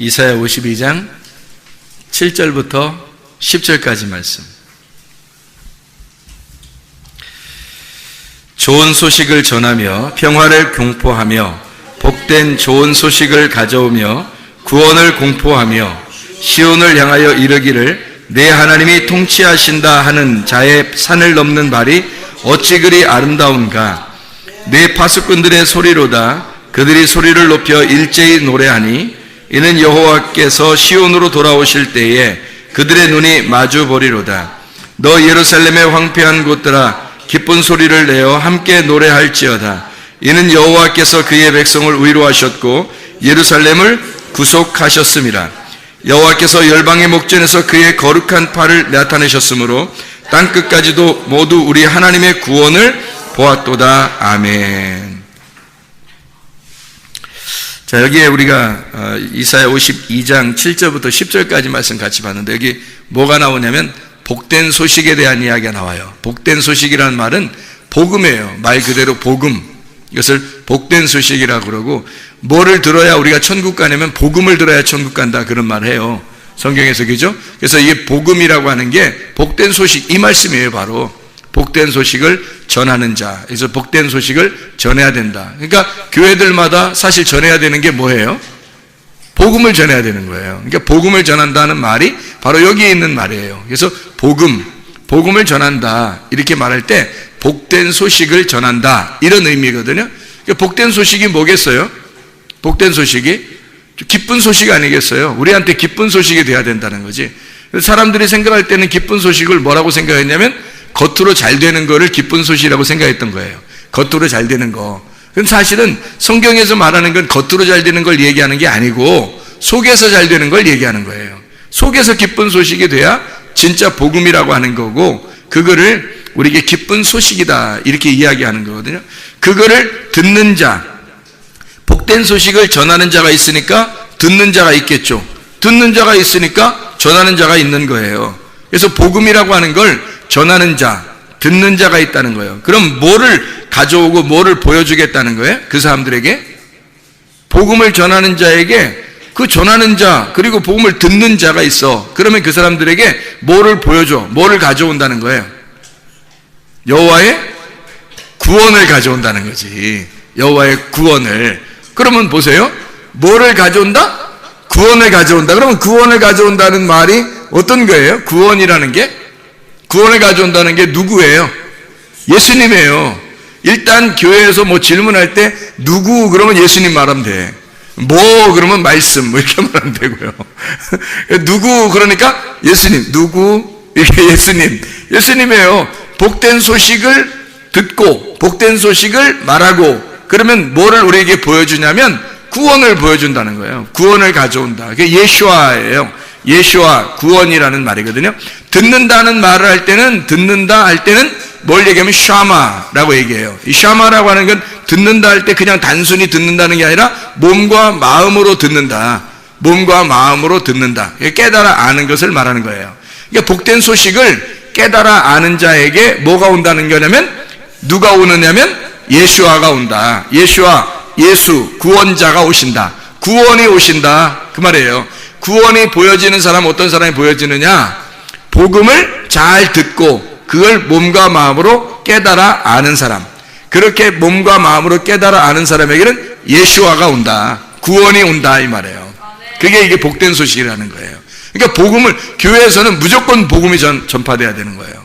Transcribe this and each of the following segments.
이사야 52장 7절부터 10절까지 말씀. 좋은 소식을 전하며 평화를 공포하며 복된 좋은 소식을 가져오며 구원을 공포하며 시온을 향하여 이르기를 내 하나님이 통치하신다 하는 자의 산을 넘는 발이 어찌 그리 아름다운가. 내 파수꾼들의 소리로다. 그들이 소리를 높여 일제히 노래하니 이는 여호와께서 시온으로 돌아오실 때에 그들의 눈이 마주 보리로다. 너 예루살렘의 황폐한 곳들아 기쁜 소리를 내어 함께 노래할지어다. 이는 여호와께서 그의 백성을 위로하셨고 예루살렘을 구속하셨음이라. 여호와께서 열방의 목전에서 그의 거룩한 팔을 나타내셨으므로 땅끝까지도 모두 우리 하나님의 구원을 보았도다. 아멘. 자, 여기에 우리가 이사야 52장 7절부터 10절까지 말씀 같이 봤는데, 여기 뭐가 나오냐면 복된 소식에 대한 이야기가 나와요. 복된 소식이라는 말은 복음이에요. 말 그대로 복음. 이것을 복된 소식이라고 그러고, 뭐를 들어야 우리가 천국 가냐면 복음을 들어야 천국 간다, 그런 말을 해요. 성경에서, 그죠? 그래서 이게 복음이라고 하는 게 복된 소식, 이 말씀이에요. 바로 복된 소식을 전하는 자. 그래서 복된 소식을 전해야 된다. 그러니까 교회들마다 사실 전해야 되는 게 뭐예요? 복음을 전해야 되는 거예요. 그러니까 복음을 전한다는 말이 바로 여기에 있는 말이에요. 그래서 복음을 전한다, 이렇게 말할 때 복된 소식을 전한다, 이런 의미거든요. 그러니까 복된 소식이 뭐겠어요? 복된 소식이 기쁜 소식 아니겠어요? 우리한테 기쁜 소식이 돼야 된다는 거지. 사람들이 생각할 때는 기쁜 소식을 뭐라고 생각했냐면 겉으로 잘 되는 거를 기쁜 소식이라고 생각했던 거예요. 겉으로 잘 되는 거. 그럼 사실은 성경에서 말하는 건 겉으로 잘 되는 걸 얘기하는 게 아니고 속에서 잘 되는 걸 얘기하는 거예요. 속에서 기쁜 소식이 돼야 진짜 복음이라고 하는 거고, 그거를 우리에게 기쁜 소식이다, 이렇게 이야기하는 거거든요. 그거를 듣는 자, 복된 소식을 전하는 자가 있으니까 듣는 자가 있겠죠. 듣는 자가 있으니까 전하는 자가 있는 거예요. 그래서 복음이라고 하는 걸 전하는 자, 듣는 자가 있다는 거예요. 그럼 뭐를 가져오고 뭐를 보여주겠다는 거예요? 그 사람들에게 복음을 전하는 자에게, 그 전하는 자 그리고 복음을 듣는 자가 있어. 그러면 그 사람들에게 뭐를 보여줘, 뭐를 가져온다는 거예요? 여호와의 구원을 가져온다는 거지. 여호와의 구원을. 그러면 보세요, 뭐를 가져온다? 구원을 가져온다. 그러면 구원을 가져온다는 말이 어떤 거예요? 구원이라는 게, 구원을 가져온다는 게 누구예요? 예수님이에요. 일단 교회에서 뭐 질문할 때 누구 그러면 예수님 말하면 돼. 뭐 그러면 말씀, 뭐 이렇게 말하면 되고요. 누구 그러니까 예수님, 누구 이게 예수님이에요. 복된 소식을 듣고 복된 소식을 말하고, 그러면 뭐를 우리에게 보여주냐면 구원을 보여준다는 거예요. 구원을 가져온다. 그게 예수아예요. 예수아, 구원이라는 말이거든요. 듣는다는 말을 할 때는, 듣는다 할 때는 뭘 얘기하면 샤마라고 얘기해요. 이 샤마라고 하는 건 듣는다 할 때 그냥 단순히 듣는다는 게 아니라 몸과 마음으로 듣는다. 몸과 마음으로 듣는다. 깨달아 아는 것을 말하는 거예요. 그러니까 복된 소식을 깨달아 아는 자에게 뭐가 온다는 거냐면, 누가 오느냐면 예수아가 온다. 예수아, 예수, 구원자가 오신다. 구원이 오신다, 그 말이에요. 구원이 보여지는 사람, 어떤 사람이 보여지느냐? 복음을 잘 듣고 그걸 몸과 마음으로 깨달아 아는 사람. 그렇게 몸과 마음으로 깨달아 아는 사람에게는 예수아가 온다, 구원이 온다, 이 말이에요. 그게 이게 복된 소식이라는 거예요. 그러니까 복음을, 교회에서는 무조건 복음이 전파돼야 되는 거예요.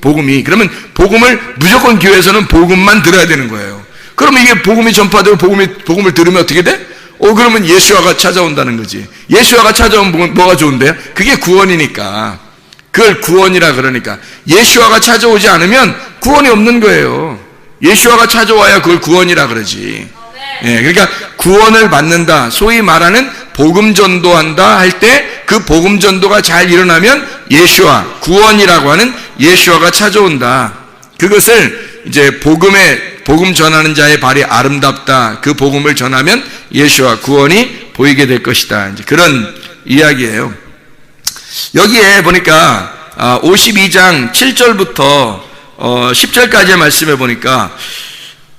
복음이. 그러면 복음을 무조건 교회에서는 복음만 들어야 되는 거예요. 그러면 이게 복음이 전파되고 복음을 들으면 어떻게 돼? 그러면 예수아가 찾아온다는 거지. 예수아가 찾아오면 뭐가 좋은데요? 그게 구원이니까. 그걸 구원이라 그러니까. 예수아가 찾아오지 않으면 구원이 없는 거예요. 예수아가 찾아와야 그걸 구원이라 그러지. 예, 그러니까 구원을 받는다, 소위 말하는 복음 전도한다 할 때 그 복음 전도가 잘 일어나면 예수아, 구원이라고 하는 예수아가 찾아온다. 그것을 이제 복음 전하는 자의 발이 아름답다, 그 복음을 전하면 예수아, 구원이 보이게 될 것이다, 이제 그런 이야기예요. 여기에 보니까 52장 7절부터 10절까지의 말씀에 보니까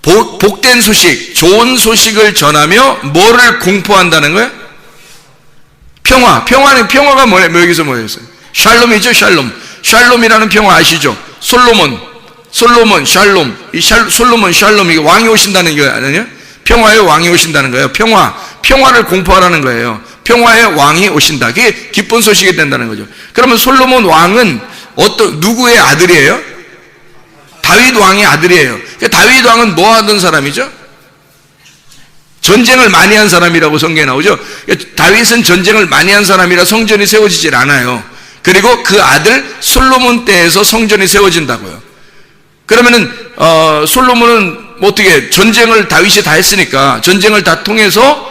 복된 소식, 좋은 소식을 전하며 뭐를 공포한다는 거예요? 평화가 뭐예요? 여기서 뭐였어요? 샬롬이죠, 샬롬. 샬롬이라는 평화 아시죠? 솔로몬, 샬롬. 솔로몬, 샬롬, 이게 왕이 오신다는 게 아니에요? 평화의 왕이 오신다는 거예요. 평화를 공포하라는 거예요. 평화의 왕이 오신다. 그게 기쁜 소식이 된다는 거죠. 그러면 솔로몬 왕은 누구의 아들이에요? 다윗 왕의 아들이에요. 다윗 왕은 뭐 하던 사람이죠? 전쟁을 많이 한 사람이라고 성경에 나오죠. 다윗은 전쟁을 많이 한 사람이라 성전이 세워지질 않아요. 그리고 그 아들 솔로몬 때에서 성전이 세워진다고요. 그러면은 솔로몬은 어떻게, 전쟁을 다윗이 다 했으니까 전쟁을 다 통해서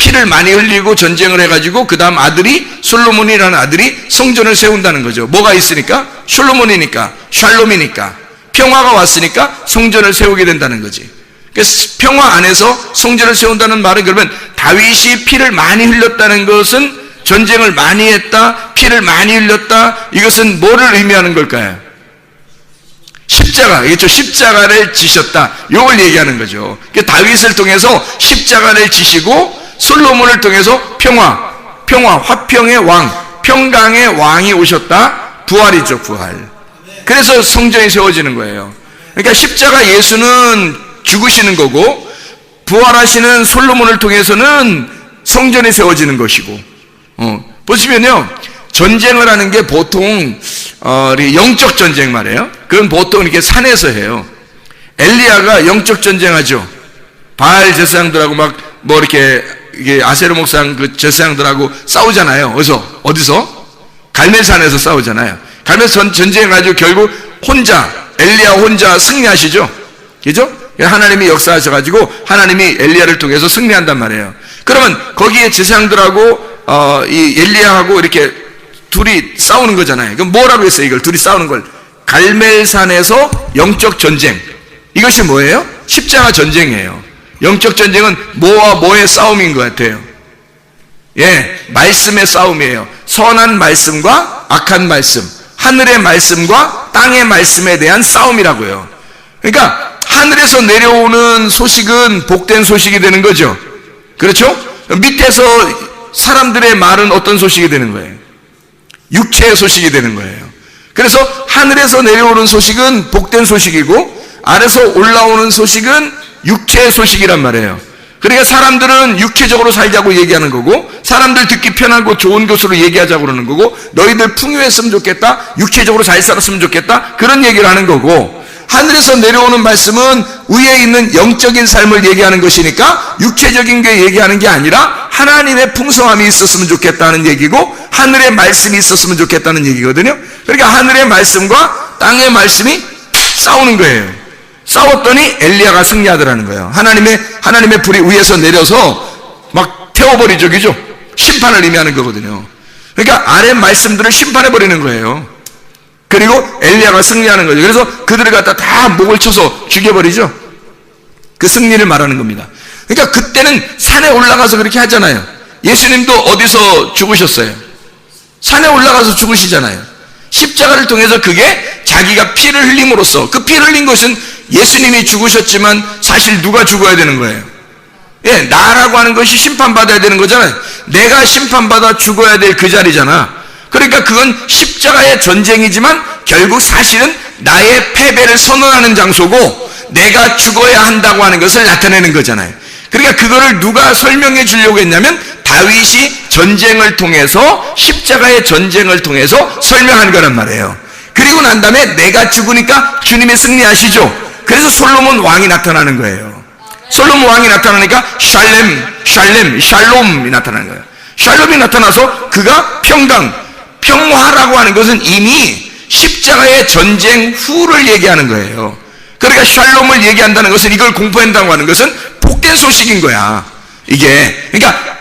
피를 많이 흘리고 전쟁을 해가지고 그 다음 아들이, 솔로몬이라는 아들이 성전을 세운다는 거죠. 뭐가 있으니까? 솔로몬이니까, 샬롬이니까. 평화가 왔으니까 성전을 세우게 된다는 거지. 그래서 평화 안에서 성전을 세운다는 말은 그러면 다윗이 피를 많이 흘렸다는 것은 전쟁을 많이 했다, 피를 많이 흘렸다, 이것은 뭐를 의미하는 걸까요? 십자가, 그렇죠? 십자가를 지셨다, 이걸 얘기하는 거죠. 다윗을 통해서 십자가를 지시고 솔로몬을 통해서 평화, 화평의 왕, 평강의 왕이 오셨다. 부활이죠, 부활. 그래서 성전이 세워지는 거예요. 그러니까 십자가 예수는 죽으시는 거고, 부활하시는 솔로몬을 통해서는 성전이 세워지는 것이고, 보시면요, 전쟁을 하는 게 보통 영적 전쟁 말이에요. 그건 보통 이렇게 산에서 해요. 엘리야가 영적 전쟁하죠. 바알 제사장들하고 이렇게 아세르 목상 그 제사장들하고 싸우잖아요. 어디서? 갈멜산에서 싸우잖아요. 갈멜산 전쟁해가지고 결국 엘리야 혼자 승리하시죠. 그죠? 하나님이 역사하셔가지고 하나님이 엘리야를 통해서 승리한단 말이에요. 그러면 거기에 제사장들하고 이 엘리야하고 이렇게 둘이 싸우는 거잖아요. 그럼 뭐라고 했어요? 이걸 둘이 싸우는 걸 갈멜산에서 영적 전쟁. 이것이 뭐예요? 십자가 전쟁이에요. 영적 전쟁은 뭐와 뭐의 싸움인 것 같아요? 말씀의 싸움이에요. 선한 말씀과 악한 말씀, 하늘의 말씀과 땅의 말씀에 대한 싸움이라고요. 그러니까 하늘에서 내려오는 소식은 복된 소식이 되는 거죠. 그렇죠? 밑에서 사람들의 말은 어떤 소식이 되는 거예요? 육체의 소식이 되는 거예요. 그래서 하늘에서 내려오는 소식은 복된 소식이고, 아래서 올라오는 소식은 육체의 소식이란 말이에요. 그러니까 사람들은 육체적으로 살자고 얘기하는 거고, 사람들 듣기 편하고 좋은 것으로 얘기하자고 그러는 거고, 너희들 풍요했으면 좋겠다, 육체적으로 잘 살았으면 좋겠다, 그런 얘기를 하는 거고, 하늘에서 내려오는 말씀은 위에 있는 영적인 삶을 얘기하는 것이니까 육체적인 게 얘기하는 게 아니라 하나님의 풍성함이 있었으면 좋겠다는 얘기고, 하늘의 말씀이 있었으면 좋겠다는 얘기거든요. 그러니까 하늘의 말씀과 땅의 말씀이 싸우는 거예요. 싸웠더니 엘리야가 승리하더라는 거예요. 하나님의 불이 위에서 내려서 막 태워버리죠. 그죠? 심판을 의미하는 거거든요. 그러니까 아래 말씀들을 심판해버리는 거예요. 그리고 엘리야가 승리하는 거죠. 그래서 그들을 갖다 다 목을 쳐서 죽여버리죠. 그 승리를 말하는 겁니다. 그러니까 그때는 산에 올라가서 그렇게 하잖아요. 예수님도 어디서 죽으셨어요? 산에 올라가서 죽으시잖아요. 십자가를 통해서 그게 자기가 피를 흘림으로써, 그 피를 흘린 것은 예수님이 죽으셨지만 사실 누가 죽어야 되는 거예요? 나라고 하는 것이 심판받아야 되는 거잖아요. 내가 심판받아 죽어야 될 그 자리잖아. 그러니까 그건 십자가의 전쟁이지만 결국 사실은 나의 패배를 선언하는 장소고, 내가 죽어야 한다고 하는 것을 나타내는 거잖아요. 그러니까 그거를 누가 설명해 주려고 했냐면 다윗이 전쟁을 통해서, 십자가의 전쟁을 통해서 설명한 거란 말이에요. 그리고 난 다음에 내가 죽으니까 주님이 승리하시죠. 그래서 솔로몬 왕이 나타나는 거예요. 솔로몬 왕이 나타나니까 샬롬이 나타나는 거예요. 샬롬이 나타나서 그가 평화라고 하는 것은 이미 십자가의 전쟁 후를 얘기하는 거예요. 그러니까 샬롬을 얘기한다는 것은, 이걸 공포한다고 하는 것은 복된 소식인 거야. 이게 그러니까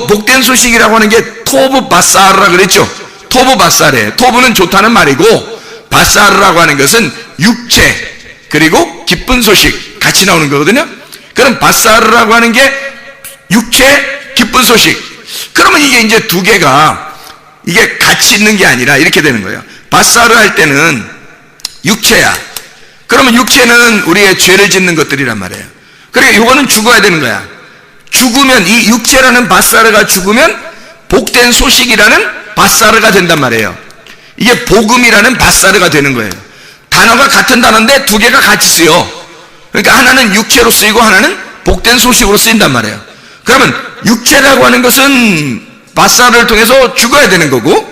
복된 소식이라고 하는 게 토브 바사르라 그랬죠. 토브 바사르, 토브는 좋다는 말이고, 바사르라고 하는 것은 육체 그리고 기쁜 소식 같이 나오는 거거든요. 그럼 바사르라고 하는 게 육체, 기쁜 소식. 그러면 이게 이제 두 개가 이게 같이 있는 게 아니라 이렇게 되는 거예요. 바사르 할 때는 육체야. 그러면 육체는 우리의 죄를 짓는 것들이란 말이에요. 그러니까 이거는 죽어야 되는 거야. 죽으면, 이 육체라는 바사르가 죽으면 복된 소식이라는 바사르가 된단 말이에요. 이게 복음이라는 바사르가 되는 거예요. 단어가 같은 단어인데 두 개가 같이 쓰여. 그러니까 하나는 육체로 쓰이고 하나는 복된 소식으로 쓰인단 말이에요. 그러면 육체라고 하는 것은 바사르를 통해서 죽어야 되는 거고,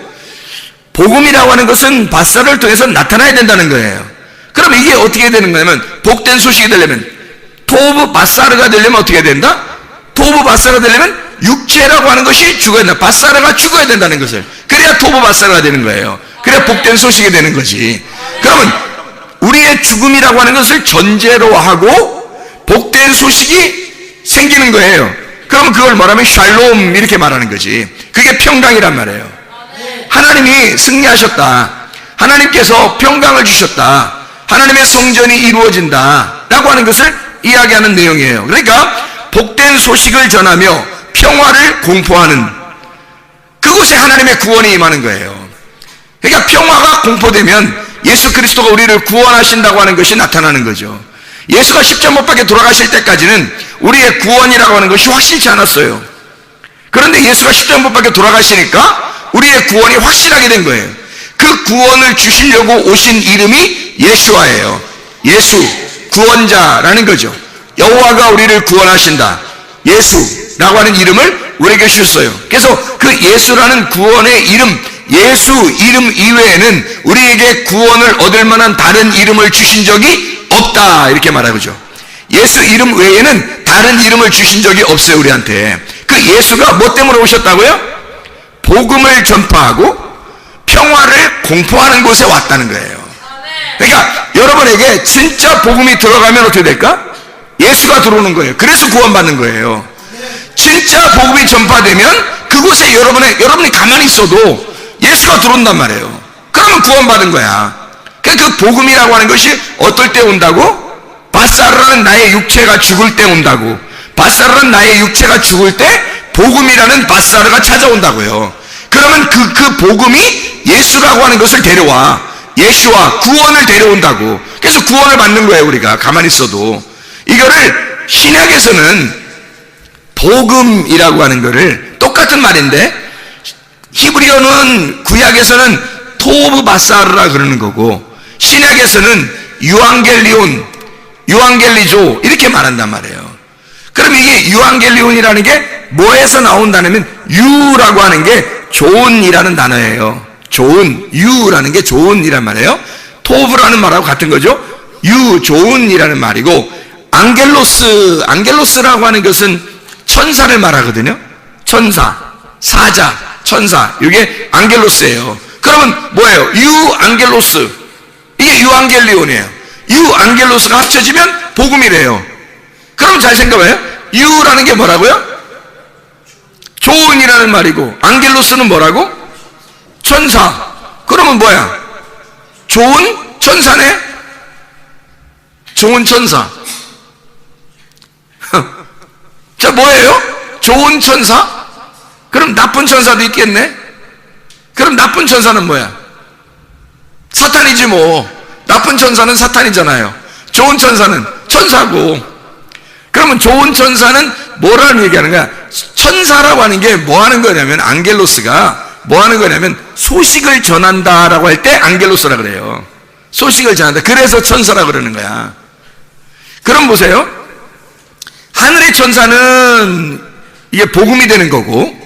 복음이라고 하는 것은 바사르를 통해서 나타나야 된다는 거예요. 그럼 이게 어떻게 되는 거냐면, 복된 소식이 되려면, 토브 바사르가 되려면 어떻게 된다? 토브 바사르가 되려면 육체라고 하는 것이 죽어야 된다. 바사르가 죽어야 된다는 것을. 그래야 토브 바사르가 되는 거예요. 그래야 복된 소식이 되는 거지. 그러면 우리의 죽음이라고 하는 것을 전제로 하고 복된 소식이 생기는 거예요. 그러면 그걸 말하면 샬롬 이렇게 말하는 거지. 그게 평강이란 말이에요. 하나님이 승리하셨다. 하나님께서 평강을 주셨다. 하나님의 성전이 이루어진다라고 하는 것을 이야기하는 내용이에요. 그러니까 복된 소식을 전하며 평화를 공포하는 그곳에 하나님의 구원이 임하는 거예요. 그러니까 평화가 공포되면 예수 그리스도가 우리를 구원하신다고 하는 것이 나타나는 거죠. 예수가 십자가 못 박혀 돌아가실 때까지는 우리의 구원이라고 하는 것이 확실치 않았어요. 그런데 예수가 십자가 못 박혀 돌아가시니까 우리의 구원이 확실하게 된 거예요. 그 구원을 주시려고 오신 이름이 예수와예요. 예수, 구원자라는 거죠. 여호와가 우리를 구원하신다. 예수라고 하는 이름을 우리에게 주셨어요. 그래서 그 예수라는 구원의 이름, 예수 이름 이외에는 우리에게 구원을 얻을 만한 다른 이름을 주신 적이 없다, 이렇게 말하죠. 예수 이름 외에는 다른 이름을 주신 적이 없어요, 우리한테. 그 예수가 뭐 때문에 오셨다고요? 복음을 전파하고 평화를 공포하는 곳에 왔다는 거예요. 그러니까 여러분에게 진짜 복음이 들어가면 어떻게 될까? 예수가 들어오는 거예요. 그래서 구원받는 거예요. 진짜 복음이 전파되면 그곳에 여러분이 가만히 있어도 예수가 들어온단 말이에요. 그러면 구원받은 거야. 그 복음이라고 하는 것이 어떨 때 온다고? 바사르라는 나의 육체가 죽을 때 온다고. 바사르라는 나의 육체가 죽을 때 복음이라는 바사르가 찾아온다고요. 그러면 그 복음이 예수라고 하는 것을 데려와. 예수와 구원을 데려온다고. 그래서 구원을 받는 거예요, 우리가 가만히 있어도. 이거를 신약에서는 복음이라고 하는 거를 똑같은 말인데 히브리어는 구약에서는 토브 바사르라 그러는 거고 신약에서는 유앙겔리조 이렇게 말한단 말이에요. 그럼 이게 유앙겔리온이라는 게 뭐에서 나온다냐면 유라고 하는 게 좋은이라는 단어예요. 좋은, 유라는 게 좋은이란 말이에요. 토브라는 말하고 같은 거죠. 좋은이라는 말이고 안겔로스라고 하는 것은 천사를 말하거든요. 천사, 사자, 천사, 이게 안겔로스예요. 그러면 뭐예요? 유앙겔로스, 이게 유앙겔리온이에요. 유앙겔로스가 합쳐지면 복음이래요. 그럼 잘 생각해요. 유라는 게 뭐라고요? 좋은이라는 말이고 안겔로스는 뭐라고? 천사. 그러면 뭐야? 좋은 천사네? 좋은 천사. 자, 뭐예요? 좋은 천사? 그럼 나쁜 천사도 있겠네? 그럼 나쁜 천사는 뭐야? 사탄이지 뭐. 나쁜 천사는 사탄이잖아요. 좋은 천사는 천사고. 그러면 좋은 천사는 뭐라는 얘기하는 거야? 천사라고 하는 게 뭐 하는 거냐면 안겔로스가 뭐 하는 거냐면 소식을 전한다라고 할 때 안겔로스라 그래요. 소식을 전한다. 그래서 천사라 그러는 거야. 그럼 보세요. 하늘의 천사는 이게 복음이 되는 거고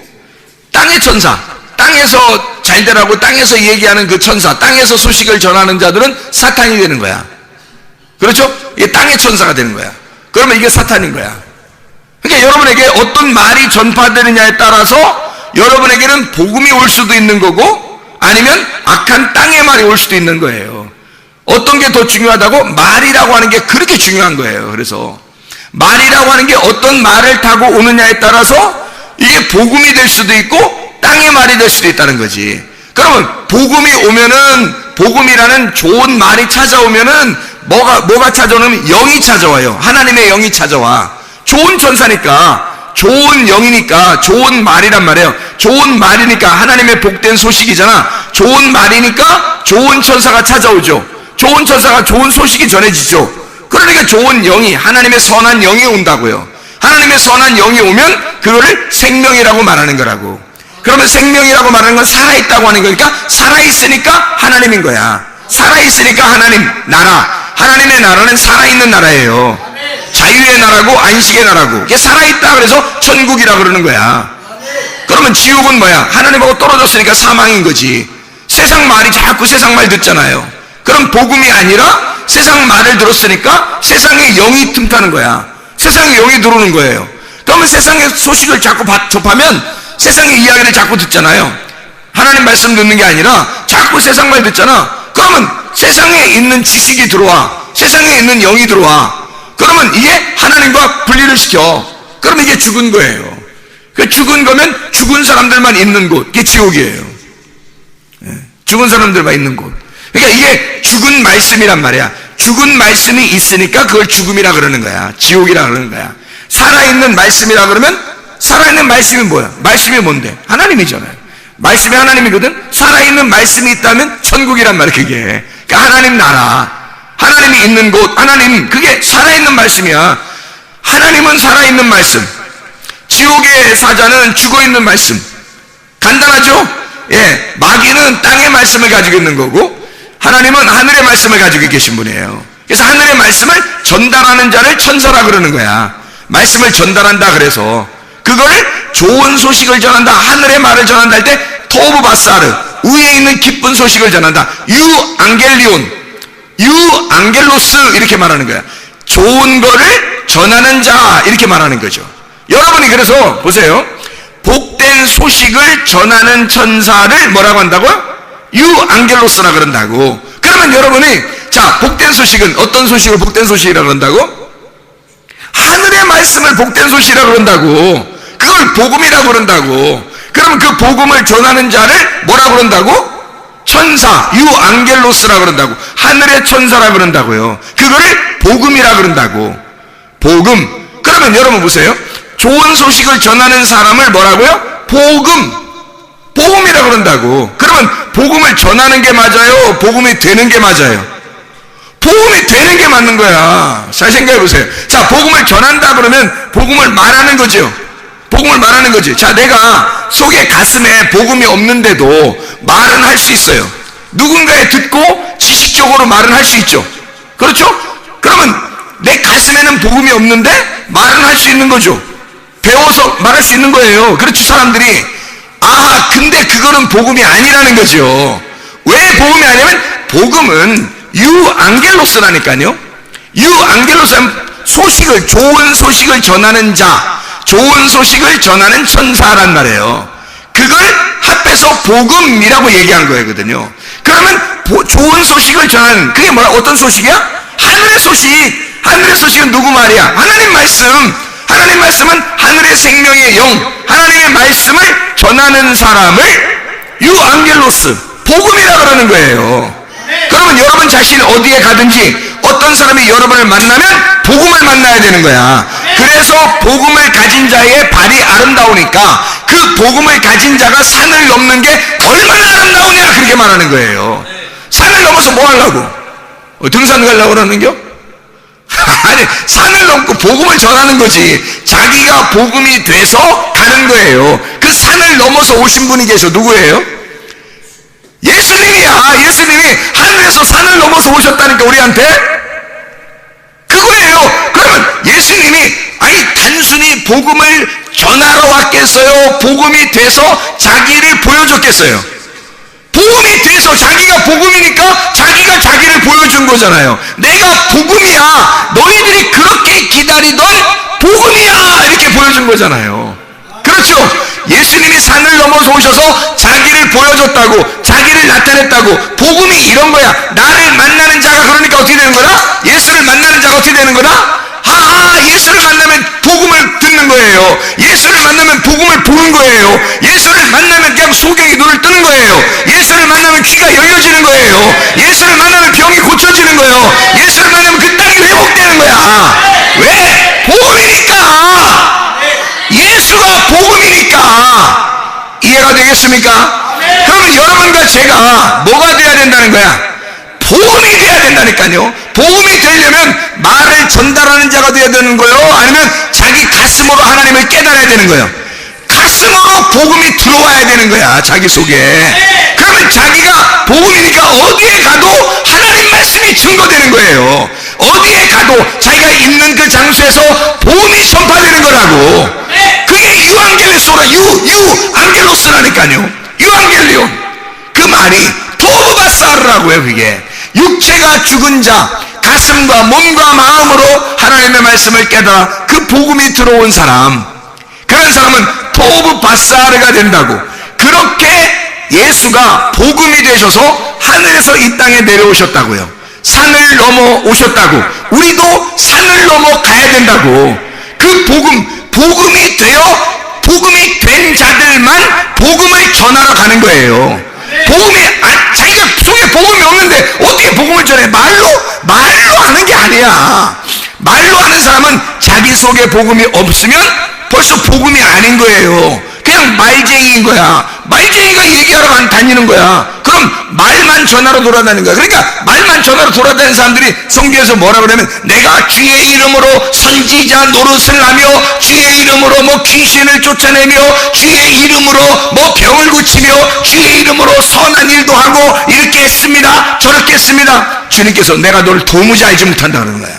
땅의 천사, 땅에서 잘 되라고 땅에서 얘기하는 그 천사, 땅에서 소식을 전하는 자들은 사탄이 되는 거야. 그렇죠? 이게 땅의 천사가 되는 거야. 그러면 이게 사탄인 거야. 그러니까 여러분에게 어떤 말이 전파되느냐에 따라서 여러분에게는 복음이 올 수도 있는 거고 아니면 악한 땅의 말이 올 수도 있는 거예요. 어떤 게 더 중요하다고? 말이라고 하는 게 그렇게 중요한 거예요. 그래서 말이라고 하는 게 어떤 말을 타고 오느냐에 따라서 이게 복음이 될 수도 있고 땅의 말이 될 수도 있다는 거지. 그러면 복음이 오면은 복음이라는 좋은 말이 찾아오면은 뭐가 찾아오냐면 영이 찾아와요. 하나님의 영이 찾아와. 좋은 천사니까 좋은 영이니까 좋은 말이란 말이에요. 좋은 말이니까 하나님의 복된 소식이잖아. 좋은 말이니까 좋은 천사가 찾아오죠. 좋은 천사가 좋은 소식이 전해지죠. 그러니까 좋은 영이, 하나님의 선한 영이 온다고요. 하나님의 선한 영이 오면 그거를 생명이라고 말하는 거라고. 그러면 생명이라고 말하는 건 살아있다고 하는 거니까 살아있으니까 하나님인 거야. 살아있으니까 하나님 나라. 하나님의 나라는 살아있는 나라예요. 자유의 나라고 안식의 나라고. 이게 살아있다 그래서 천국이라 그러는 거야. 그러면 지옥은 뭐야? 하나님하고 떨어졌으니까 사망인 거지. 세상 말이 자꾸 세상 말 듣잖아요. 그럼 복음이 아니라 세상 말을 들었으니까 세상의 영이 틈타는 거야. 세상의 영이 들어오는 거예요. 그러면 세상의 소식을 자꾸 접하면 세상의 이야기를 자꾸 듣잖아요. 하나님 말씀 듣는 게 아니라 자꾸 세상 말 듣잖아. 그러면 세상에 있는 지식이 들어와. 세상에 있는 영이 들어와. 그러면 이게 하나님과 분리를 시켜. 그러면 이게 죽은 거예요. 죽은 거면 죽은 사람들만 있는 곳. 이게 지옥이에요. 죽은 사람들만 있는 곳. 그러니까 이게 죽은 말씀이란 말이야. 죽은 말씀이 있으니까 그걸 죽음이라 그러는 거야. 지옥이라 그러는 거야. 살아있는 말씀이라 그러면 살아있는 말씀이 뭐야? 말씀이 뭔데? 하나님이잖아요. 말씀이 하나님이거든. 살아있는 말씀이 있다면 천국이란 말이야. 그게 그러니까 하나님 나라, 하나님이 있는 곳, 하나님, 그게 살아있는 말씀이야. 하나님은 살아있는 말씀, 지옥의 사자는 죽어있는 말씀. 간단하죠? 예, 마귀는 땅의 말씀을 가지고 있는 거고 하나님은 하늘의 말씀을 가지고 계신 분이에요. 그래서 하늘의 말씀을 전달하는 자를 천사라 그러는 거야. 말씀을 전달한다 그래서 그걸 좋은 소식을 전한다, 하늘의 말을 전한다 할 때 토브 바사르, 위에 있는 기쁜 소식을 전한다. 유앙겔리온, 유앙겔로스 이렇게 말하는 거야. 좋은 거를 전하는 자 이렇게 말하는 거죠. 여러분이 그래서 보세요. 복된 소식을 전하는 천사를 뭐라고 한다고요? 유앙겔로스라 그런다고. 그러면 여러분이 자, 복된 소식은 어떤 소식을 복된 소식이라 그런다고? 하늘의 말씀을 복된 소식이라 그런다고. 그걸 복음이라고 그런다고. 그러면 그 복음을 전하는 자를 뭐라고 그런다고? 천사, 유앙겔로스라 그런다고. 하늘의 천사라 그런다고요. 그거를 복음이라 그런다고. 복음. 그러면 여러분 보세요. 좋은 소식을 전하는 사람을 뭐라고요? 복음이라 그런다고. 그러면 복음을 전하는 게 맞아요? 복음이 되는 게 맞아요? 복음이 되는 게 맞는 거야. 잘 생각해 보세요. 자, 복음을 전한다 그러면 복음을 말하는 거죠. 복음을 말하는 거지. 자, 내가 속에 가슴에 복음이 없는데도 말은 할 수 있어요. 누군가에 듣고 지식적으로 말은 할 수 있죠. 그렇죠? 그러면 내 가슴에는 복음이 없는데 말은 할 수 있는 거죠. 배워서 말할 수 있는 거예요. 그렇죠. 사람들이 아, 근데 그거는 복음이 아니라는 거죠. 왜 복음이 아니냐면 복음은 유앙겔로스라니까요. 유앙겔로스는 소식을, 좋은 소식을 전하는 자, 좋은 소식을 전하는 천사란 말이에요. 그걸 합해서 복음이라고 얘기한 거거든요. 그러면 좋은 소식을 전하는, 그게 뭐야? 어떤 소식이야? 하늘의 소식. 하늘의 소식은 누구 말이야? 하나님 말씀. 하나님 말씀은 하늘의 생명의 영, 하나님의 말씀을 전하는 사람을 유앙겔로스, 복음이라 그러는 거예요. 그러면 여러분 자신이 어디에 가든지 어떤 사람이 여러분을 만나면 복음을 만나야 되는 거야. 그래서 복음을 가진 자의 발이 아름다우니까 그 복음을 가진 자가 산을 넘는 게 얼마나 아름다우냐 그렇게 말하는 거예요. 산을 넘어서 뭐 하려고? 등산 가려고 그러는겨? 아니, 산을 넘고 복음을 전하는 거지. 자기가 복음이 돼서 가는 거예요. 그 산을 넘어서 오신 분이 계셔. 누구예요? 예수님이야. 예수님이 하늘에서 산을 넘어서 오셨다니까 우리한테. 그거예요. 그러면 예수님이 아니 단순히 복음을 전하러 왔겠어요? 복음이 돼서 자기를 보여줬겠어요? 복음이 돼서 자기가 복음이니까 자기가 자기를 보여준 거잖아요. 내가 복음이야. 너희들이 그렇게 기다리던 복음이야. 이렇게 보여준 거잖아요. 그렇죠? 예수님이 산을 넘어서 오셔서 자기를 보여줬다고, 자기를 나타냈다고. 복음이 이런 거야. 나를 만나는 자가 그러니까 어떻게 되는 거다? 예수를 만나는 자가 어떻게 되는 거다? 예수를 만나면 복음을 듣는 거예요. 예수를 만나면 복음을 보는 거예요. 예수를 만나면 그냥 소경이 눈을 뜨는 거예요. 예수를 만나면 귀가 열려지는 거예요. 예수를 만나면 병이 고쳐지는 거예요. 예수를 만나면 그 땅이 회복되는 거야. 왜? 복음이니까. 예수가 복음이니까. 이해가 되겠습니까? 그러면 여러분과 제가 뭐가 돼야 된다는 거야? 복음이 돼야 된다니까요. 복음이 되려면 말을 전달하는 자가 돼야 되는 거예요? 아니면 자기 가슴으로 하나님을 깨달아야 되는 거예요? 가슴으로 복음이 들어와야 되는 거야, 자기 속에. 그러면 자기가 복음이니까 어디에 가도 하나님 말씀이 증거되는 거예요. 어디에 가도 자기가 있는 그 장소에서 복음이 전파되는 거라고. 그게 유앙겔로스라니까요. 유앙겔리온. 그 말이 토브바사르라고요. 그게 육체가 죽은 자, 가슴과 몸과 마음으로 하나님의 말씀을 깨달아 그 복음이 들어온 사람, 그런 사람은 토브바사르가 된다고. 그렇게 예수가 복음이 되셔서 하늘에서 이 땅에 내려오셨다고요. 산을 넘어 오셨다고. 우리도 산을 넘어 가야 된다고. 그 복음이 되어 복음이 된 자들만 복음을 전하러 가는 거예요. 복음이 자기가 속에 복음이 없는데 어떻게 복음을 전해? 말로 게 아니야. 말로 하는 사람은 자기 속에 복음이 없으면 벌써 복음이 아닌 거예요. 그냥 말쟁이인 거야. 말쟁이가 얘기하러 다니는 거야. 그럼 말만 전하러 돌아다니는 거야. 그러니까 말만 전하러 돌아다니는 사람들이 성경에서 뭐라 그러면 내가 주의 이름으로 선지자 노릇을 하며 주의 이름으로 뭐 귀신을 쫓아내며 주의 이름으로 뭐 병을 고치며 주의 이름으로 선한 일도 하고 이렇게 했습니다, 저렇게 했습니다. 주님께서 내가 너를 도무지 알지 못한다 그러는 거야.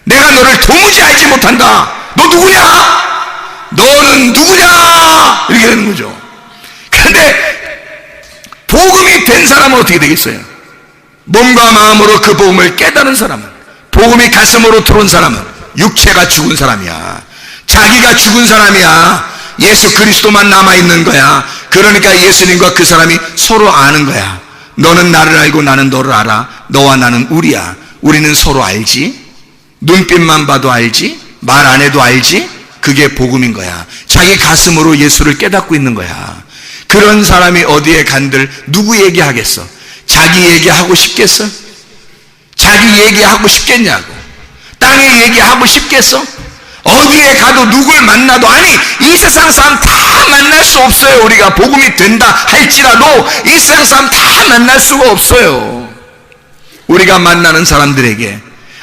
내가 너를 도무지 알지 못한다. 너 누구냐? 너는 누구냐? 이렇게 되는 거죠. 그런데 복음이 된 사람은 어떻게 되겠어요? 몸과 마음으로 그 복음을 깨달은 사람은, 복음이 가슴으로 들어온 사람은 육체가 죽은 사람이야. 자기가 죽은 사람이야. 예수 그리스도만 남아있는 거야. 그러니까 예수님과 그 사람이 서로 아는 거야. 너는 나를 알고 나는 너를 알아. 너와 나는 우리야. 우리는 서로 알지. 눈빛만 봐도 알지. 말 안 해도 알지. 그게 복음인 거야. 자기 가슴으로 예수를 깨닫고 있는 거야. 그런 사람이 어디에 간들 누구 얘기하겠어? 자기 얘기하고 싶겠어? 자기 얘기하고 싶겠냐고. 땅에 얘기하고 싶겠어? 어디에 가도 누굴 만나도, 아니 이 세상 사람 다 만날 수 없어요. 우리가 복음이 된다 할지라도 이 세상 사람 다 만날 수가 없어요. 우리가 만나는 사람들에게,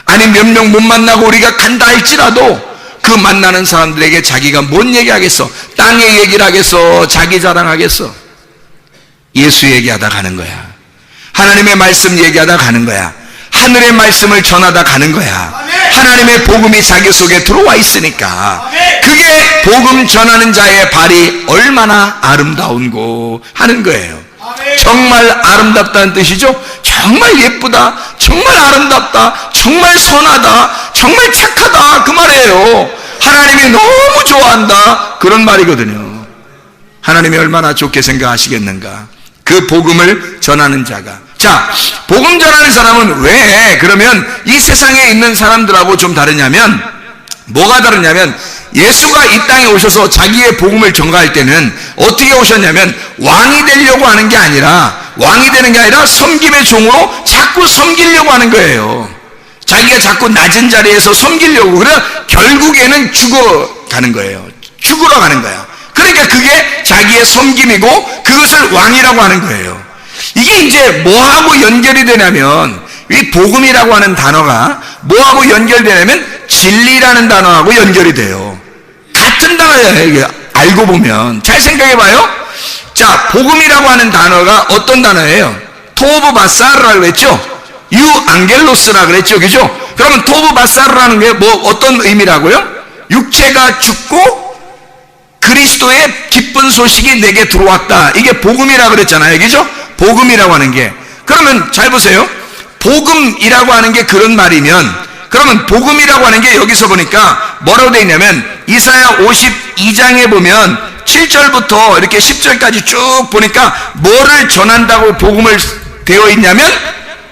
아니 몇 명 못 만나고 우리가 간다 할지라도 그 만나는 사람들에게 자기가 뭔 얘기하겠어? 땅의 얘기를 하겠어? 자기 자랑하겠어? 예수 얘기하다 가는 거야. 하나님의 말씀 얘기하다 가는 거야. 하늘의 말씀을 전하다 가는 거야. 하나님의 복음이 자기 속에 들어와 있으니까. 그게 복음 전하는 자의 발이 얼마나 아름다운고 하는 거예요. 정말 아름답다는 뜻이죠. 정말 예쁘다, 정말 아름답다, 정말 선하다, 정말 착하다, 그 말이에요. 하나님이 너무 좋아한다, 그런 말이거든요. 하나님이 얼마나 좋게 생각하시겠는가. 그 복음을 전하는 자가. 자, 복음 전하는 사람은 왜 그러면 이 세상에 있는 사람들하고 좀 다르냐면, 뭐가 다르냐면, 예수가 이 땅에 오셔서 자기의 복음을 전가할 때는 어떻게 오셨냐면 왕이 되려고 하는 게 아니라, 왕이 되는 게 아니라 섬김의 종으로 자꾸 섬기려고 하는 거예요. 자기가 자꾸 낮은 자리에서 섬기려고. 그래 결국에는 죽어가는 거예요. 죽으러 가는 거야. 그러니까 그게 자기의 섬김이고 그것을 왕이라고 하는 거예요. 이게 이제 뭐하고 연결이 되냐면, 이 복음이라고 하는 단어가 뭐하고 연결되냐면 진리라는 단어하고 연결이 돼요. 같은 단어예요. 이게 알고 보면. 잘 생각해봐요. 자, 복음이라고 하는 단어가 어떤 단어예요? 토브 바사르라고 그랬죠? 유앙겔로스라 그랬죠, 그죠? 그러면 토브 바사르라는 게 뭐 어떤 의미라고요? 육체가 죽고 그리스도의 기쁜 소식이 내게 들어왔다. 이게 복음이라고 그랬잖아요, 그죠? 복음이라고 하는 게. 그러면 잘 보세요. 복음이라고 하는 게 그런 말이면, 그러면 복음이라고 하는 게 여기서 보니까 뭐라고 되어 있냐면, 이사야 52장에 보면 7절부터 이렇게 10절까지 쭉 보니까 뭐를 전한다고 복음을 되어 있냐면,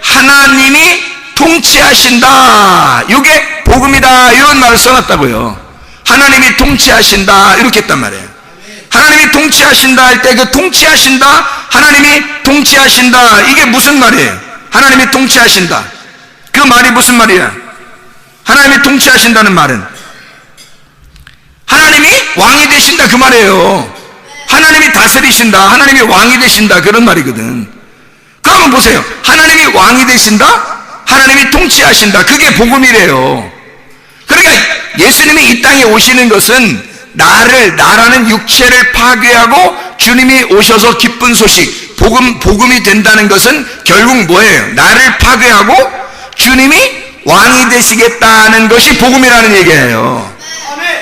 하나님이 통치하신다, 이게 복음이다, 이런 말을 써놨다고요. 하나님이 통치하신다, 이렇게 했단 말이에요. 하나님이 통치하신다 할 때 그 통치하신다, 하나님이 통치하신다, 이게 무슨 말이에요? 하나님이 통치하신다, 그 말이 무슨 말이야? 하나님이 통치하신다는 말은 하나님이 왕이 되신다, 그 말이에요. 하나님이 다스리신다, 하나님이 왕이 되신다, 그런 말이거든. 그러면 보세요. 하나님이 왕이 되신다, 하나님이 통치하신다, 그게 복음이래요. 그러니까 예수님이 이 땅에 오시는 것은 나라는 육체를 파괴하고 주님이 오셔서 기쁜 소식, 복음이 된다는 것은 결국 뭐예요? 나를 파괴하고 주님이 왕이 되시겠다는 것이 복음이라는 얘기예요.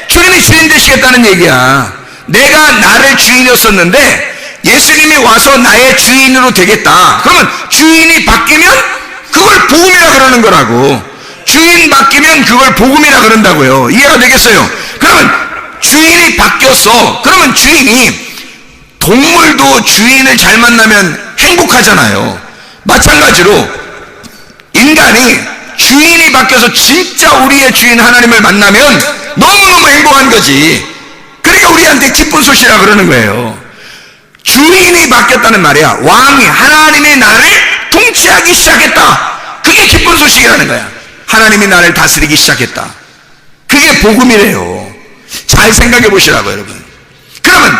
주님이 주인 되시겠다는 얘기야. 내가 나를 주인이었었는데 예수님이 와서 나의 주인으로 되겠다. 그러면 주인이 바뀌면 그걸 복음이라 그러는 거라고. 주인 바뀌면 그걸 복음이라 그런다고요. 이해가 되겠어요? 그러면 주인이 바뀌었어. 그러면 주인이, 동물도 주인을 잘 만나면 행복하잖아요. 마찬가지로 인간이 주인이 바뀌어서 진짜 우리의 주인 하나님을 만나면 너무너무 행복한 거지. 그러니까 우리한테 기쁜 소식이라 그러는 거예요. 주인이 바뀌었다는 말이야. 왕이, 하나님이 나를 통치하기 시작했다, 그게 기쁜 소식이라는 거야. 하나님이 나를 다스리기 시작했다. 그게 복음이래요. 잘 생각해 보시라고요, 여러분. 그러면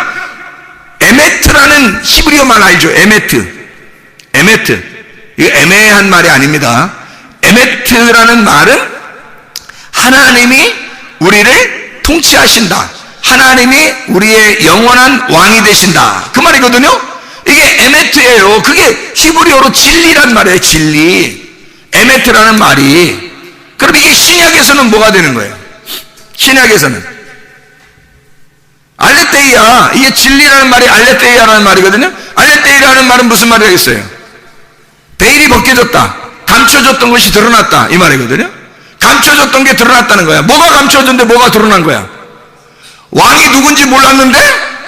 에메트라는 히브리어 말 알죠? 에메트. 이거 애매한 말이 아닙니다. 에메트라는 말은 하나님이 우리를 통치하신다. 하나님이 우리의 영원한 왕이 되신다. 그 말이거든요. 이게 에메트예요. 그게 히브리어로 진리란 말이에요. 진리. 에메트라는 말이. 그럼 이게 신약에서는 뭐가 되는 거예요? 신약에서는 알레테이아. 이게 진리라는 말이 알레테이아라는 말이거든요. 알레테이아라는 말은 무슨 말이 되겠어요? 베일이 벗겨졌다. 감춰졌던 것이 드러났다. 이 말이거든요. 감춰졌던 게 드러났다는 거야. 뭐가 감춰졌는데 뭐가 드러난 거야? 왕이 누군지 몰랐는데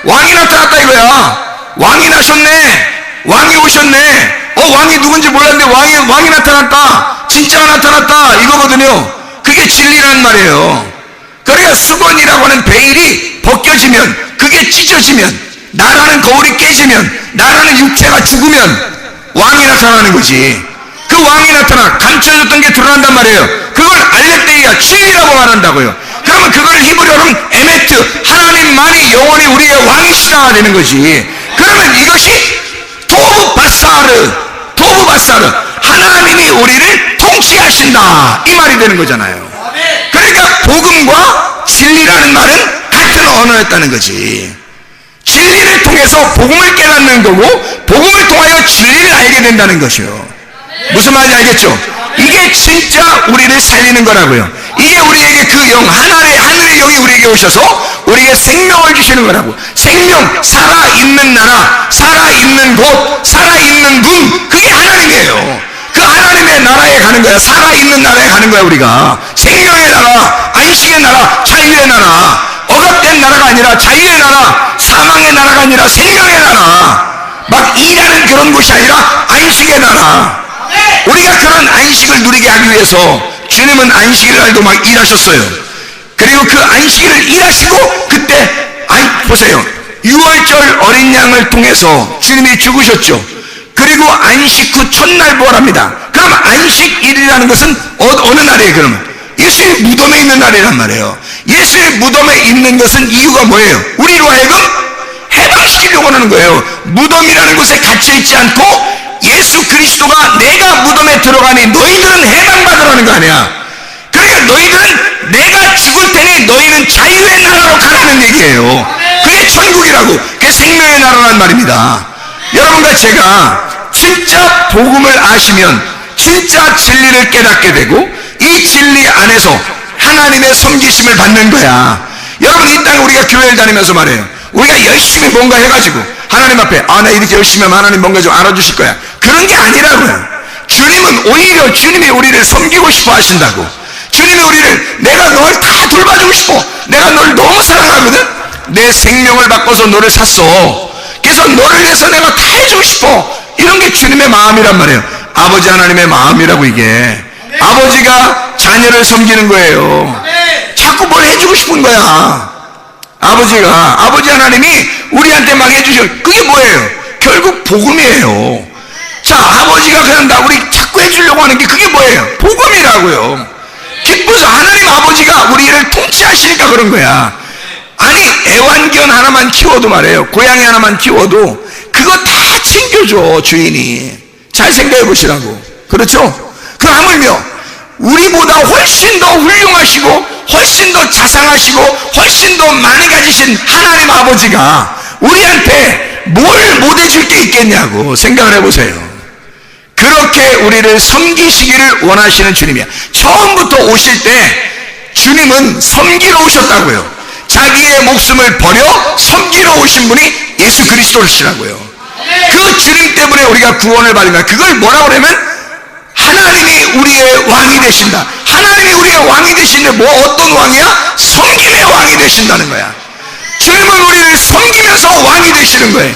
왕이 나타났다 이거야. 왕이 나셨네. 왕이 오셨네. 왕이 누군지 몰랐는데 왕이 나타났다. 진짜가 나타났다. 이거거든요. 그게 진리라는 말이에요. 그러니까 수건이라고 하는 베일이 벗겨지면, 그게 찢어지면, 나라는 거울이 깨지면, 나라는 육체가 죽으면 왕이 나타나는 거지. 그 왕이 나타나 감춰졌던 게 드러난단 말이에요. 그걸 알레테이아, 진리라고 말한다고요. 그러면 그걸 히브리어로는 에메트, 하나님만이 영원히 우리의 왕이시다 되는 거지. 그러면 이것이 토브바사르, 하나님이 우리를 통치하신다, 이 말이 되는 거잖아요. 그러니까 복음과 진리라는 말은 같은 언어였다는 거지. 진리를 통해서 복음을 깨닫는 거고, 복음을 통하여 진리를 알게 된다는 것이요. 무슨 말인지 알겠죠? 이게 진짜 우리를 살리는 거라고요. 이게 우리에게 그 영, 하늘의 영이 우리에게 오셔서 우리에게 생명을 주시는 거라고. 생명, 살아있는 나라, 살아있는 곳, 살아있는 분, 그게 하나님이에요. 그 하나님의 나라에 가는 거야. 살아있는 나라에 가는 거야. 우리가 생명의 나라, 안식의 나라, 자유의 나라, 억압된 나라가 아니라 자유의 나라, 사망의 나라가 아니라 생명의 나라, 막 일하는 그런 곳이 아니라 안식의 나라. 우리가 그런 안식을 누리게 하기 위해서 주님은 안식일 날도 막 일하셨어요. 그리고 그 안식일을 일하시고, 그때 보세요, 6월절 어린 양을 통해서 주님이 죽으셨죠. 그리고 안식 후 첫날 부활합니다. 그럼 안식일이라는 것은 어느 날이에요? 그러면 예수의 무덤에 있는 날이란 말이에요. 예수의 무덤에 있는 것은 이유가 뭐예요? 우리로 하여금 해방시키려고 하는 거예요. 무덤이라는 곳에 갇혀있지 않고 예수 그리스도가 내가 무덤에 들어가니 너희들은 해방받으라는 거 아니야. 그러니까 너희들은 내가 죽을 테니 너희는 자유의 나라로 가라는 얘기예요. 그게 천국이라고, 그게 생명의 나라란 말입니다. 여러분과 제가 진짜 복음을 아시면 진짜 진리를 깨닫게 되고, 이 진리 안에서 하나님의 섬기심을 받는 거야. 여러분, 이 땅에 우리가 교회를 다니면서 말해요, 우리가 열심히 뭔가 해가지고 하나님 앞에 나 이렇게 열심히 하면 하나님 뭔가 좀 알아주실 거야, 그런 게 아니라고요. 주님은 오히려 주님이 우리를 섬기고 싶어 하신다고. 주님이 우리를, 내가 널 다 돌봐주고 싶어, 내가 널 너무 사랑하거든, 내 생명을 바꿔서 너를 샀어, 그래서 너를 위해서 내가 다 해주고 싶어, 이런 게 주님의 마음이란 말이에요. 아버지 하나님의 마음이라고. 이게 아버지가 자녀를 섬기는 거예요. 자꾸 뭘 해주고 싶은 거야. 아버지 하나님이 우리한테 막 해주셔. 그게 뭐예요? 결국 복음이에요. 자, 아버지가 그냥 우리 자꾸 해주려고 하는 게 그게 뭐예요? 복음이라고요. 기뻐서 하나님 아버지가 우리를 통치하시니까 그런 거야. 아니, 애완견 하나만 키워도 말이에요, 고양이 하나만 키워도 그거 다 챙겨줘, 주인이. 잘 생각해 보시라고. 그렇죠? 그 하물며 우리보다 훨씬 더 훌륭하시고 훨씬 더 자상하시고 훨씬 더 많이 가지신 하나님 아버지가 우리한테 뭘 못해줄 게 있겠냐고 생각을 해보세요. 그렇게 우리를 섬기시기를 원하시는 주님이야. 처음부터 오실 때 주님은 섬기러 오셨다고요. 자기의 목숨을 버려 섬기러 오신 분이 예수 그리스도시라고요. 그 주님 때문에 우리가 구원을 받으면, 그걸 뭐라고 그러면 하나님이 우리의 왕이 되신다. 하나님이 우리의 왕이 되시는데 뭐 어떤 왕이야? 섬김의 왕이 되신다는 거야. 주님은 우리를 섬기면서 왕이 되시는 거예요.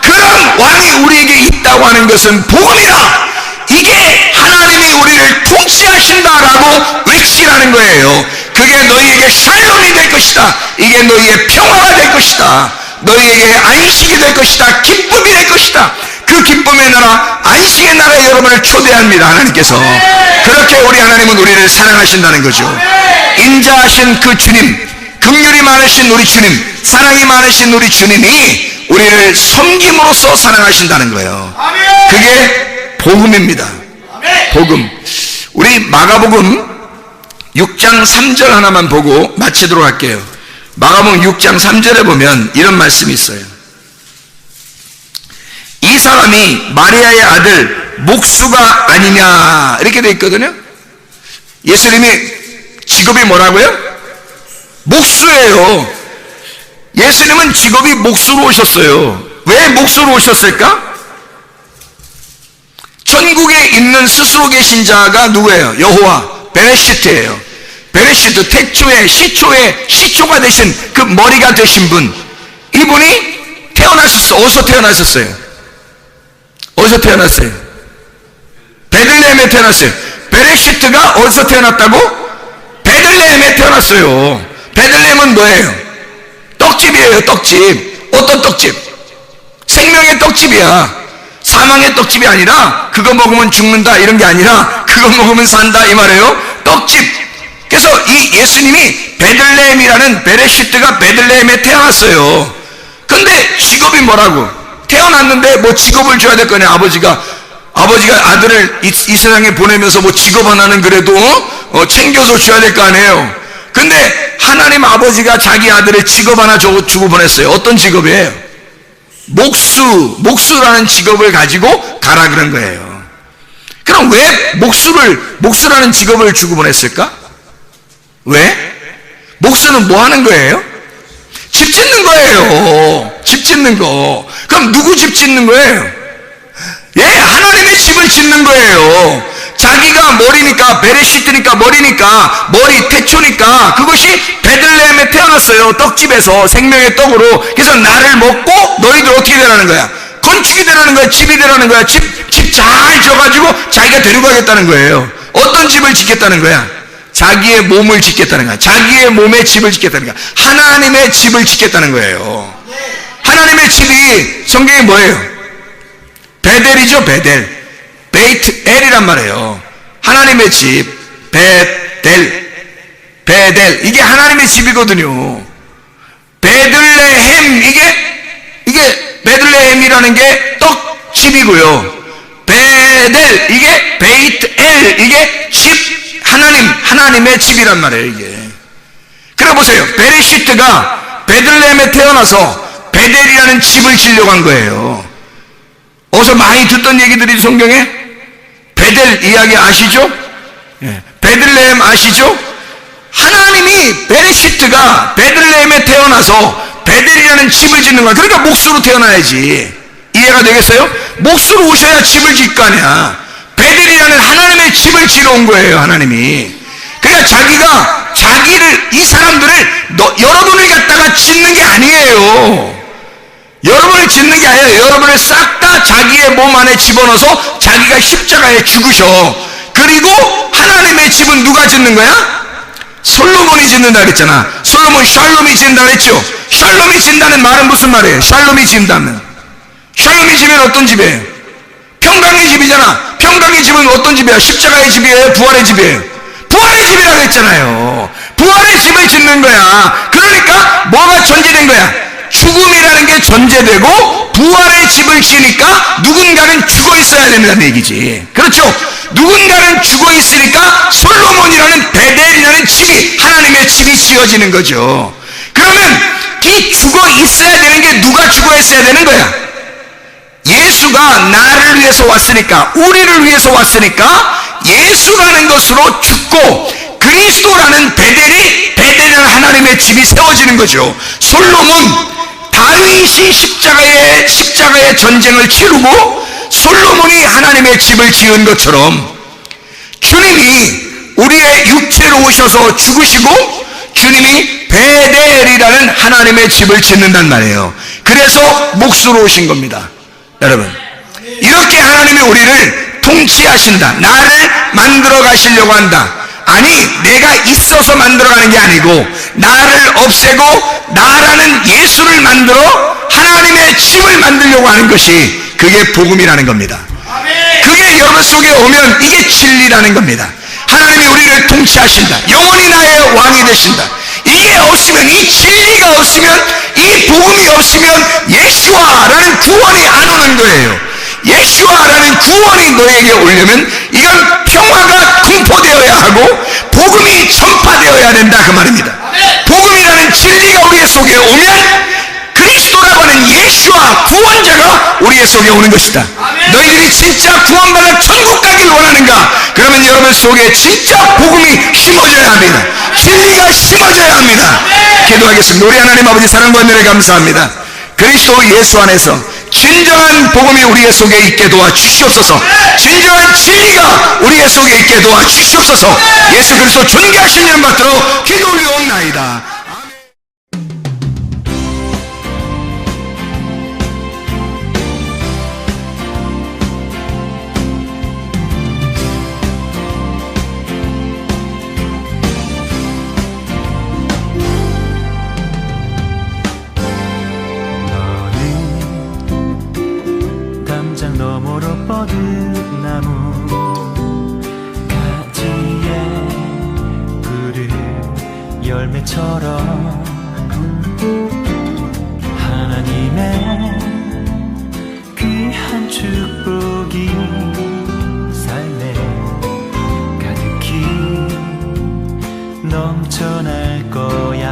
그런 왕이 우리에게 있다고 하는 것은 복음이다. 이게 하나님이 우리를 통치하신다라고 외치라는 거예요. 그게 너희에게 샬롬이 될 것이다. 이게 너희의 평화가 될 것이다. 너희에게 안식이 될 것이다. 기쁨이 될 것이다. 그 기쁨의 나라, 안식의 나라에 여러분을 초대합니다. 하나님께서 그렇게 우리 하나님은 우리를 사랑하신다는 거죠. 인자하신 그 주님, 긍휼이 많으신 우리 주님, 사랑이 많으신 우리 주님이 우리를 섬김으로써 사랑하신다는 거예요. 그게 복음입니다. 복음. 우리 마가복음 6장 3절 하나만 보고 마치도록 할게요. 마가복음 6장 3절에 보면 이런 말씀이 있어요. 이 사람이 마리아의 아들 목수가 아니냐 이렇게 돼 있거든요. 예수님이 직업이 뭐라고요? 목수예요. 예수님은 직업이 목수로 오셨어요. 왜 목수로 오셨을까? 천국에 있는 스스로 계신 자가 누구예요? 여호와 베레시트예요. 베레시트, 태초에 시초가 되신 그 머리가 되신 분, 이분이 태어나셨어요. 어디서 태어나셨어요? 어디서 태어났어요? 베들레헴에 태어났어요. 베레시트가 어디서 태어났다고? 베들레헴에 태어났어요. 베들레헴은 뭐예요? 떡집이에요. 떡집. 어떤 떡집? 생명의 떡집이야. 사망의 떡집이 아니라 그거 먹으면 죽는다 이런 게 아니라 그거 먹으면 산다 이 말이에요. 떡집. 그래서 이 예수님이 베들레헴이라는, 베레시트가 베들레헴에 태어났어요. 근데 직업이 뭐라고? 태어났는데 뭐 직업을 줘야 될 거냐. 아버지가 아들을 이 세상에 보내면서 뭐 직업 하나는 그래도 챙겨서 줘야 될 거 아니에요. 근데 하나님 아버지가 자기 아들의 직업 하나 주고 보냈어요. 어떤 직업이에요? 목수라는 직업을 가지고 가라 그런 거예요. 그럼 왜 목수라는 직업을 주고 보냈을까? 왜? 목수는 뭐 하는 거예요? 집 짓는 거예요. 집 짓는 거. 그럼 누구 집 짓는 거예요? 예, 하나님의 집을 짓는 거예요. 자기가 머리니까, 베레시트니까 머리니까, 머리 태초니까, 그것이 베들레헴에 태어났어요. 떡집에서 생명의 떡으로. 그래서 나를 먹고 너희들 어떻게 되라는 거야? 건축이 되라는 거야. 집이 되라는 거야. 집 잘 져가지고 자기가 데리고 가겠다는 거예요. 어떤 집을 짓겠다는 거야? 자기의 몸을 짓겠다는 거야. 자기의 몸의 집을 짓겠다는 거야. 하나님의 집을 짓겠다는 거예요. 하나님의 집이 성경에 뭐예요? 베델이죠. 베이트 엘이란 말이에요. 하나님의 집, 베델 이게 하나님의 집이거든요. 베들레헴 이게 베들레헴이라는 게 떡집이고요. 베델 이게 베이트 엘 이게 집, 하나님의 집이란 말이에요. 이게. 그래 보세요. 베레시트가 베들레헴에 태어나서 베델이라는 집을 지려고 한 거예요. 어디서 많이 듣던 얘기들이 성경에? 베델 이야기 아시죠? 예. 베들레헴 아시죠? 하나님이 베레시트가 베들레헴에 태어나서 베델이라는 집을 짓는 거야. 그러니까 목수로 태어나야지. 이해가 되겠어요? 목수로 오셔야 집을 짓 거 아니야. 베델이라는 하나님의 집을 지러 온 거예요. 하나님이. 그러니까 이 사람들을 여러분을 갖다가 짓는 게 아니에요. 여러분을 짓는 게 아니라 여러분을 싹 다 자기의 몸 안에 집어넣어서 자기가 십자가에 죽으셔. 그리고 하나님의 집은 누가 짓는 거야? 솔로몬이 짓는다 그랬잖아. 솔로몬 샬롬이 짓는다 그랬죠. 샬롬이 짓는다는 말은 무슨 말이에요? 샬롬이 짓는다면 샬롬이 집은 어떤 집이에요? 평강의 집이잖아. 평강의 집은 어떤 집이야? 십자가의 집이에요? 부활의 집이에요? 부활의 집이라고 했잖아요. 부활의 집을 짓는 거야. 그러니까 뭐가 전제된 거야? 죽음이라는 게 전제되고 부활의 집을 지으니까 누군가는 죽어 있어야 된다는 얘기지. 그렇죠? 누군가는 죽어 있으니까 솔로몬이라는 베델이라는 집이, 하나님의 집이 지어지는 거죠. 그러면 이 죽어 있어야 되는 게 누가 죽어 있어야 되는 거야? 예수가 나를 위해서 왔으니까, 우리를 위해서 왔으니까 예수라는 것으로 죽고 그리스도라는 베델이라는 하나님의 집이 세워지는 거죠. 솔로몬, 다윗이 십자가의 전쟁을 치르고 솔로몬이 하나님의 집을 지은 것처럼 주님이 우리의 육체로 오셔서 죽으시고 주님이 베델이라는 하나님의 집을 짓는단 말이에요. 그래서 목수로 오신 겁니다. 여러분, 이렇게 하나님이 우리를 통치하신다. 나를 만들어 가시려고 한다. 아니, 내가 있어서 만들어가는 게 아니고 나를 없애고 나라는 예수를 만들어 하나님의 집을 만들려고 하는 것이 그게 복음이라는 겁니다. 그게 여러분 속에 오면 이게 진리라는 겁니다. 하나님이 우리를 통치하신다. 영원히 나의 왕이 되신다. 이게 없으면, 이 진리가 없으면, 이 복음이 없으면 예수와라는 구원이 안 오는 거예요. 예수와라는 구원이 너에게 오려면 이건 평화가 공포되어야 하고 복음이 전파되어야 된다, 그 말입니다. 복음이라는 진리가 우리의 속에 오면 그리스도라고 하는 예수와 구원자가 우리의 속에 오는 것이다. 너희들이 진짜 구원받아 천국 가길 원하는가? 그러면 여러분 속에 진짜 복음이 심어져야 합니다. 진리가 심어져야 합니다. 기도하겠습니다. 우리 하나님 아버지 사랑과 은혜를 감사합니다. 그리스도 예수 안에서 진정한 복음이 우리의 속에 있게 도와주시옵소서. 진정한 진리가 우리의 속에 있게 도와주시옵소서. 예수 그리스도 존귀하신 이름 받들어 기도 올리옵나이다. 너머로 뻗은 나무 가지에 푸른 열매처럼 하나님의 귀한 축복이 삶에 가득히 넘쳐날 거야.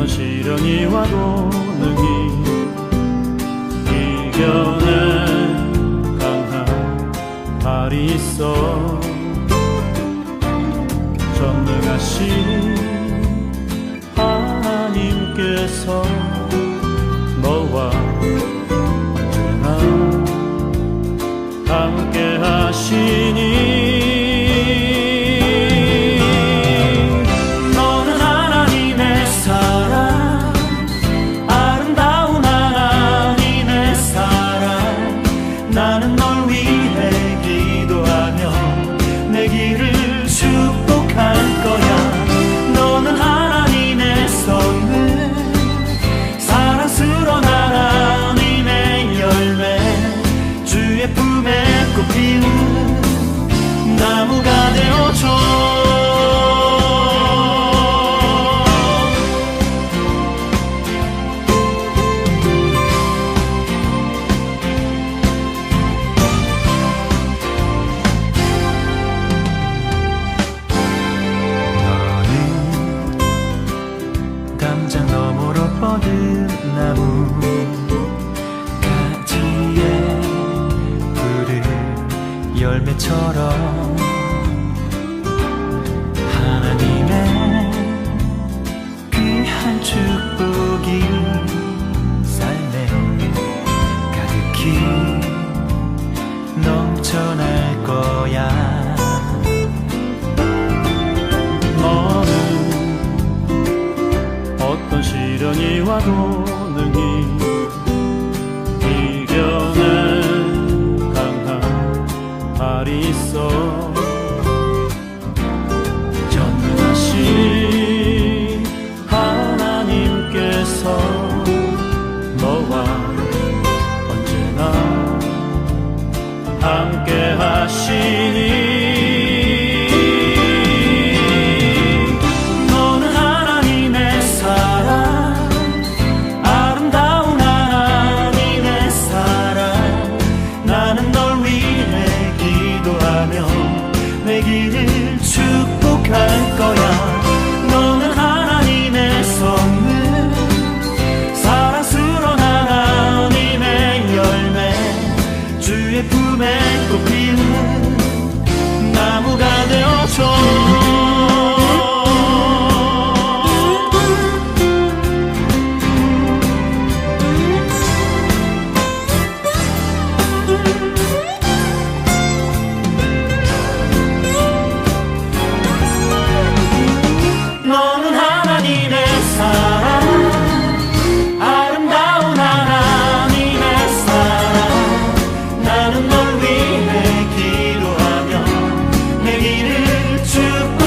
시련이 와도 능히 이겨낼 강한 발이 있어. 전능하신 하나님께서 너와 언제나 함께 하시니 나무가 되어줘. 너는 담장 너머로 뻗은 나무 가지에 푸른 열매처럼 하나님의 귀한 축복이 삶에 가득히 넘쳐날 거야. 너는 어떤 시련이 와도 능히 이겨낼 강한 발이 있어. 전능하신 하나님께서 너와 언제나 함께 하시니 너는 하나님의 사랑, 아름다운 하나님의 사랑. 나는 널 위해 기도하며 내 길을 축복할 거야. 너는 하나님의 선물, 사랑스러운 하나님의 열매, 주의 품에 꽃 피우는 나무가 되어줘. 너는 하나님의 사랑, 아름다운 하나님의 사랑. 나는 널 위해 기도하며 내 길을 축복할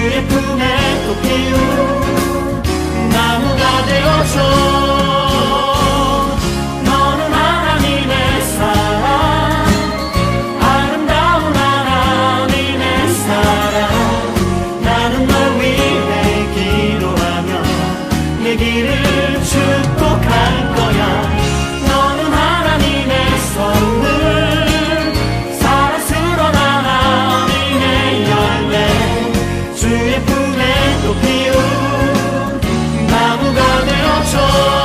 주의 품에 꽃 피운 나무가 되어줘. 너는 하나님의 사랑, 아름다운 하나님의 사랑. 나는 널 위해 기도하며 내 길을 축복할 거야. 너는 하나님의 선물, 사랑스러운 하나님의 열매, 주의 품에 꽃 피운 나무가 되어줘.